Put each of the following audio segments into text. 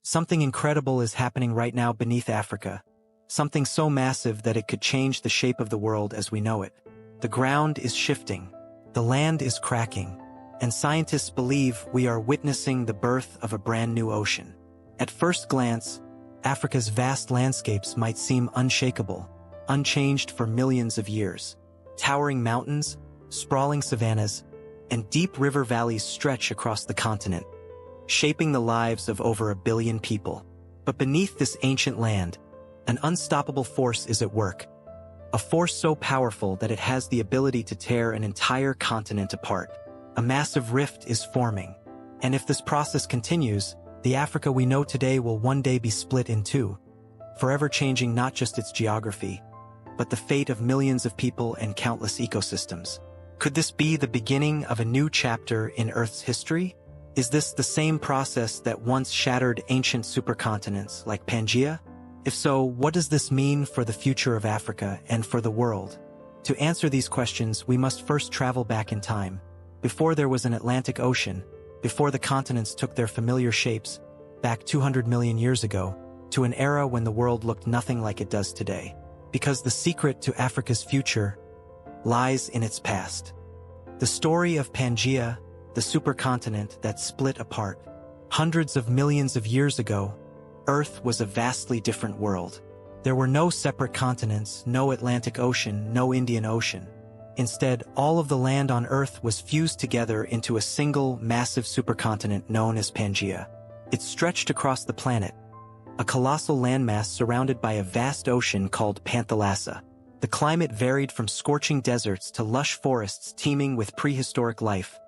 Something incredible is happening right now beneath Africa. Something so massive that it could change the shape of the world as we know it. The ground is shifting. The land is cracking. And scientists believe we are witnessing the birth of a brand new ocean. At first glance, Africa's vast landscapes might seem unshakable, unchanged for millions of years. Towering mountains, sprawling savannas, and deep river valleys stretch across the continent, shaping the lives of over 1 billion people. But beneath this ancient land, an unstoppable force is at work. A force so powerful that it has the ability to tear an entire continent apart. A massive rift is forming. And if this process continues, the Africa we know today will one day be split in two, forever changing not just its geography, but the fate of millions of people and countless ecosystems. Could this be the beginning of a new chapter in Earth's history? Is this the same process that once shattered ancient supercontinents like Pangaea? If so, what does this mean for the future of Africa and for the world? To answer these questions, we must first travel back in time, before there was an Atlantic Ocean, before the continents took their familiar shapes, back 200 million years ago, to an era when the world looked nothing like it does today. Because the secret to Africa's future lies in its past. The story of Pangaea, the supercontinent that split apart. Hundreds of millions of years ago, Earth was a vastly different world. There were no separate continents, no Atlantic Ocean, no Indian Ocean. Instead, all of the land on Earth was fused together into a single, massive supercontinent known as Pangaea. It stretched across the planet, a colossal landmass surrounded by a vast ocean called Pangaea. The climate varied from scorching deserts to lush forests teeming with prehistoric life,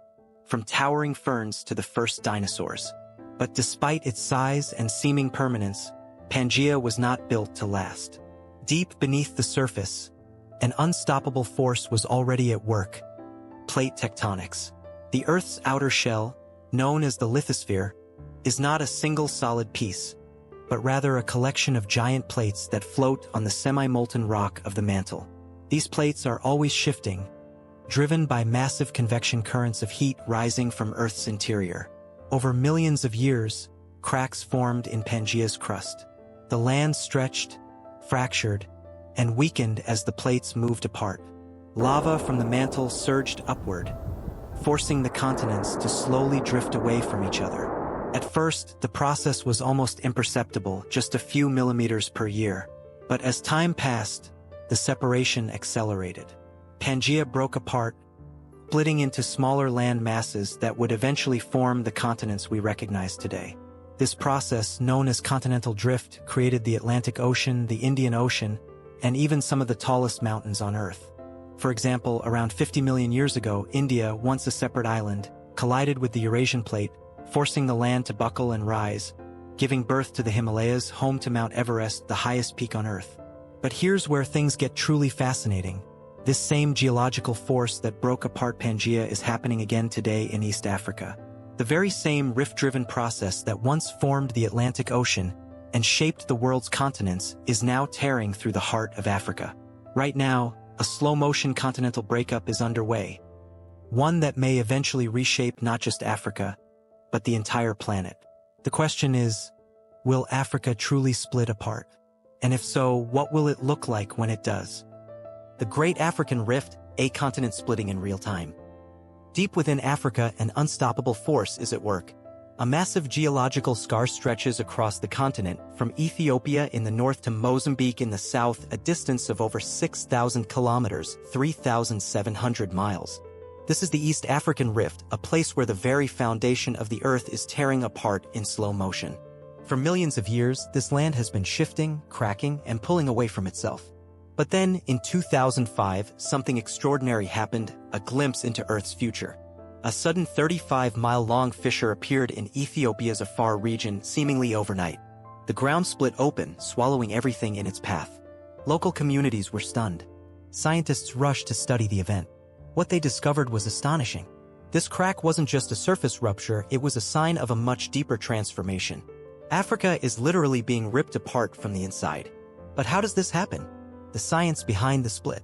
from towering ferns to the first dinosaurs. But despite its size and seeming permanence, Pangaea was not built to last. Deep beneath the surface, an unstoppable force was already at work: plate tectonics. The Earth's outer shell, known as the lithosphere, is not a single solid piece, but rather a collection of giant plates that float on the semi-molten rock of the mantle. These plates are always shifting, driven by massive convection currents of heat rising from Earth's interior. Over millions of years, cracks formed in Pangaea's crust. The land stretched, fractured, and weakened as the plates moved apart. Lava from the mantle surged upward, forcing the continents to slowly drift away from each other. At first, the process was almost imperceptible, just a few millimeters per year. But as time passed, the separation accelerated. Pangaea broke apart, splitting into smaller land masses that would eventually form the continents we recognize today. This process, known as continental drift, created the Atlantic Ocean, the Indian Ocean, and even some of the tallest mountains on Earth. For example, around 50 million years ago, India, once a separate island, collided with the Eurasian plate, forcing the land to buckle and rise, giving birth to the Himalayas, home to Mount Everest, the highest peak on Earth. But here's where things get truly fascinating. This same geological force that broke apart Pangaea is happening again today in East Africa. The very same rift-driven process that once formed the Atlantic Ocean and shaped the world's continents is now tearing through the heart of Africa. Right now, a slow-motion continental breakup is underway, one that may eventually reshape not just Africa, but the entire planet. The question is, will Africa truly split apart? And if so, what will it look like when it does? The Great African Rift, a continent splitting in real time. Deep within Africa, an unstoppable force is at work. A massive geological scar stretches across the continent, from Ethiopia in the north to Mozambique in the south, a distance of over 6,000 kilometers, 3,700 miles. This is the East African Rift, a place where the very foundation of the Earth is tearing apart in slow motion. For millions of years, this land has been shifting, cracking, and pulling away from itself. But then, in 2005, something extraordinary happened, a glimpse into Earth's future. A sudden 35-mile-long fissure appeared in Ethiopia's Afar region, seemingly overnight. The ground split open, swallowing everything in its path. Local communities were stunned. Scientists rushed to study the event. What they discovered was astonishing. This crack wasn't just a surface rupture, it was a sign of a much deeper transformation. Africa is literally being ripped apart from the inside. But how does this happen? The science behind the split.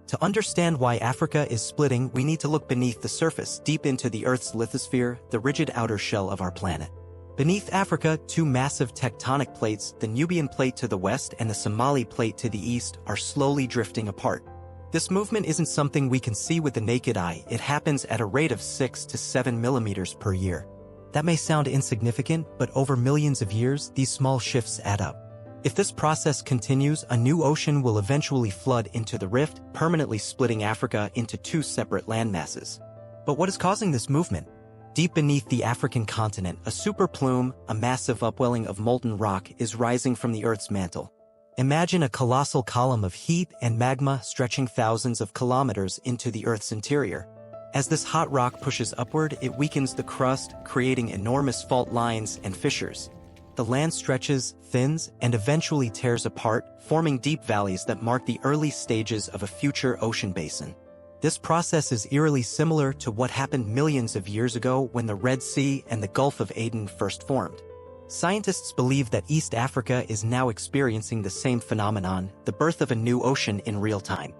To understand why Africa is splitting, we need to look beneath the surface, deep into the Earth's lithosphere, the rigid outer shell of our planet. Beneath Africa, two massive tectonic plates, the Nubian plate to the west and the Somali plate to the east, are slowly drifting apart. This movement isn't something we can see with the naked eye. It happens at a rate of 6 to 7 millimeters per year. That may sound insignificant, but over millions of years, these small shifts add up. If this process continues, a new ocean will eventually flood into the rift, permanently splitting Africa into two separate landmasses. But what is causing this movement? Deep beneath the African continent, a super plume, a massive upwelling of molten rock, is rising from the Earth's mantle. Imagine a colossal column of heat and magma stretching thousands of kilometers into the Earth's interior. As this hot rock pushes upward, it weakens the crust, creating enormous fault lines and fissures. The land stretches, thins, and eventually tears apart, forming deep valleys that mark the early stages of a future ocean basin. This process is eerily similar to what happened millions of years ago when the Red Sea and the Gulf of Aden first formed. Scientists believe that East Africa is now experiencing the same phenomenon, the birth of a new ocean in real time.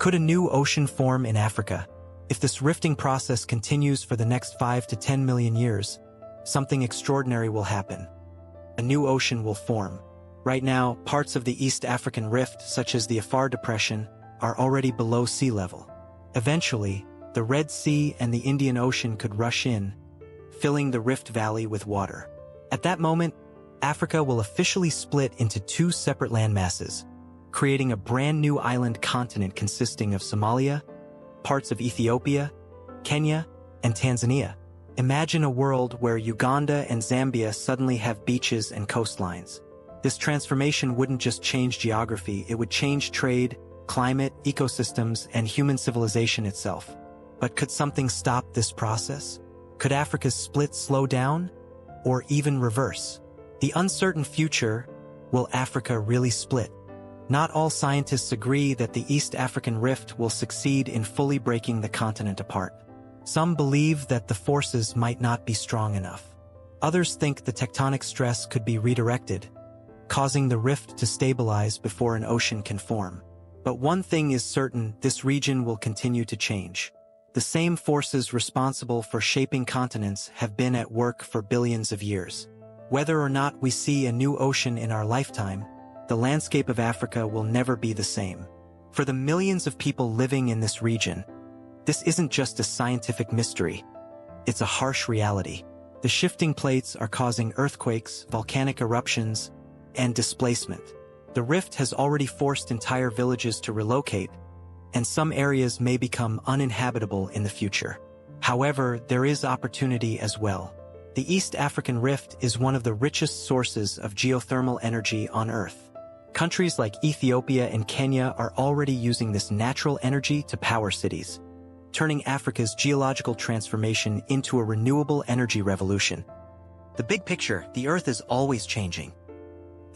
Could a new ocean form in Africa? If this rifting process continues for the next 5 to 10 million years, something extraordinary will happen. A new ocean will form. Right now, parts of the East African rift, such as the Afar Depression, are already below sea level. Eventually, the Red Sea and the Indian Ocean could rush in, filling the Rift Valley with water. At that moment, Africa will officially split into two separate landmasses, creating a brand new island continent consisting of Somalia, parts of Ethiopia, Kenya, and Tanzania. Imagine a world where Uganda and Zambia suddenly have beaches and coastlines. This transformation wouldn't just change geography, it would change trade, climate, ecosystems, and human civilization itself. But could something stop this process? Could Africa's split slow down? Or even reverse? The uncertain future, will Africa really split? Not all scientists agree that the East African rift will succeed in fully breaking the continent apart. Some believe that the forces might not be strong enough. Others think the tectonic stress could be redirected, causing the rift to stabilize before an ocean can form. But one thing is certain, this region will continue to change. The same forces responsible for shaping continents have been at work for billions of years. Whether or not we see a new ocean in our lifetime, the landscape of Africa will never be the same. For the millions of people living in this region, this isn't just a scientific mystery. It's a harsh reality. The shifting plates are causing earthquakes, volcanic eruptions, and displacement. The rift has already forced entire villages to relocate, and some areas may become uninhabitable in the future. However, there is opportunity as well. The East African rift is one of the richest sources of geothermal energy on Earth. Countries like Ethiopia and Kenya are already using this natural energy to power cities, turning Africa's geological transformation into a renewable energy revolution. The big picture, the Earth is always changing.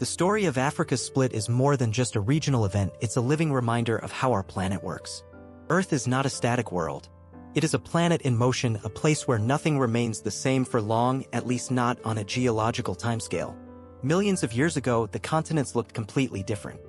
The story of Africa's split is more than just a regional event, it's a living reminder of how our planet works. Earth is not a static world. It is a planet in motion, a place where nothing remains the same for long, at least not on a geological timescale. Millions of years ago, the continents looked completely different.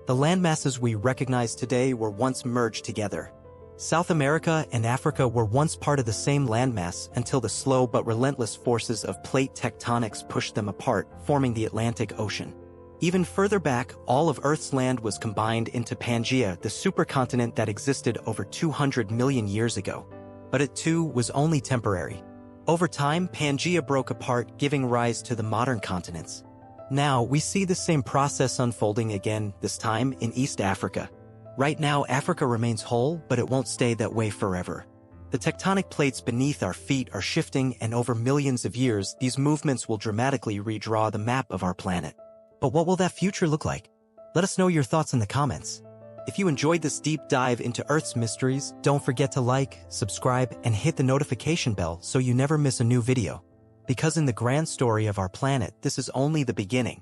The landmasses we recognize today were once merged together. South America and Africa were once part of the same landmass until the slow but relentless forces of plate tectonics pushed them apart, forming the Atlantic Ocean. Even further back, all of Earth's land was combined into Pangaea, the supercontinent that existed over 200 million years ago. But it too was only temporary. Over time, Pangaea broke apart, giving rise to the modern continents. Now, we see the same process unfolding again, this time in East Africa. Right now, Africa remains whole, but it won't stay that way forever. The tectonic plates beneath our feet are shifting, and over millions of years, these movements will dramatically redraw the map of our planet. But what will that future look like? Let us know your thoughts in the comments. If you enjoyed this deep dive into Earth's mysteries, don't forget to like, subscribe, and hit the notification bell so you never miss a new video. Because in the grand story of our planet, this is only the beginning.